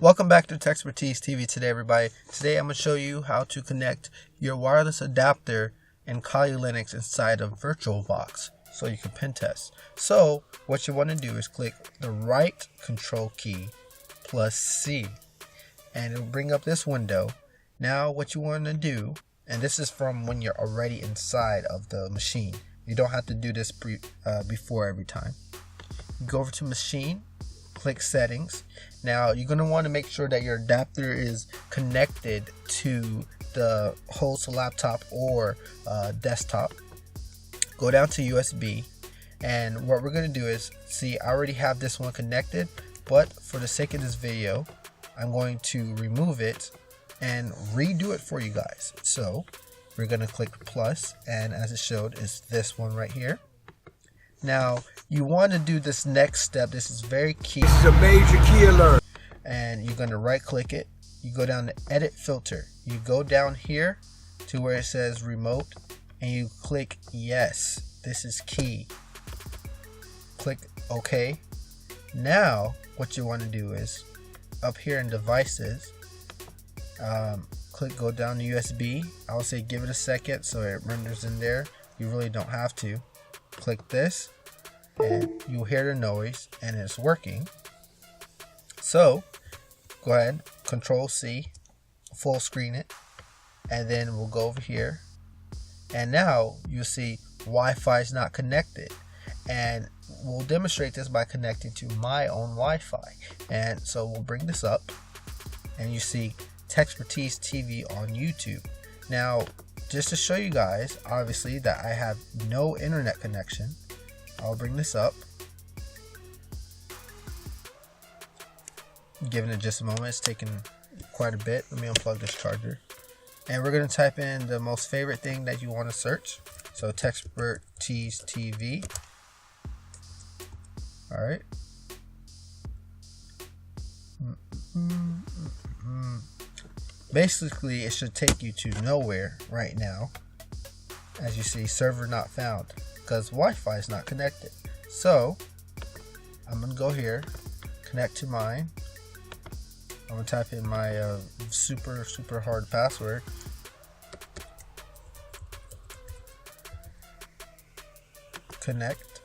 Welcome back to TechSpertiseTv today, everybody. Today I'm going to show you how to connect your wireless adapter and Kali Linux inside of VirtualBox so you can pen test. So what you want to do is click the right control key plus C and it'll bring up this window. Now what you want to do, and this is from when you're already inside of the machine. You don't have to do this before every time. You go over to machine, click settings. Now you're going to want to make sure that your adapter is connected to the host laptop or desktop. Go down to USB, and what we're going to do is, see, I already have this one connected, but for the sake of this video I'm going to remove it and redo it for you guys. So we're going to click plus, and as it showed is this one right here. Now you want to do this next step. This is very key. This is a major key alert. And you're going to right click it. You go down to edit filter. You go down here to where it says remote and you click yes. This is key. Click OK. Now what you want to do is up here in devices, go down to USB. I would say give it a second so it renders in there. You really don't have to. Click this and you'll hear the noise and it's working. So go ahead, Control C, full screen it, and then we'll go over here, and now you'll see Wi-Fi is not connected, and we'll demonstrate this by connecting to my own Wi-Fi. And so we'll bring this up and you see TechSpertiseTv on YouTube. Now just to show you guys, obviously, that I have no internet connection, I'll bring this up. Giving it just a moment, it's taking quite a bit. Let me unplug this charger. And we're going to type in the most favorite thing that you want to search. So TechSpertiseTv. Alright. Basically, it should take you to nowhere right now. As you see, server not found because Wi-Fi is not connected. So I'm gonna go here, connect to mine. I'm gonna type in my super hard password. Connect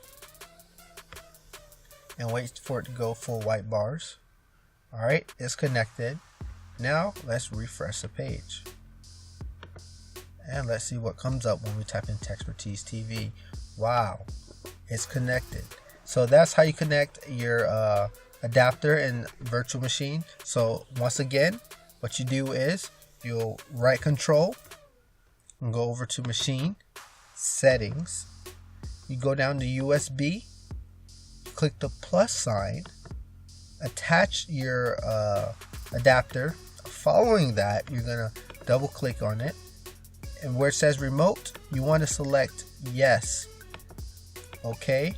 and wait for it to go full white bars. Alright, it's connected. Now let's refresh the page and let's see what comes up when we type in TechSpertiseTv. Wow, it's connected. So that's how you connect your adapter and virtual machine. So once again, what you do is you'll right control and go over to machine settings. You go down to USB, click the plus sign, attach your adapter. Following that, you're gonna double click on it, and where it says remote, you want to select yes. Okay.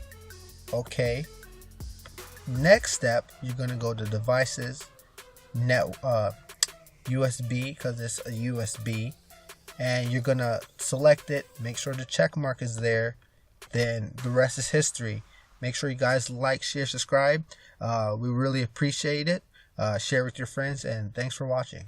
Next step, you're gonna go to devices, USB, because it's a USB, and you're gonna select it. Make sure the check mark is there. Then the rest is history. Make sure you guys like, share, subscribe. We really appreciate it. Share with your friends, and thanks for watching.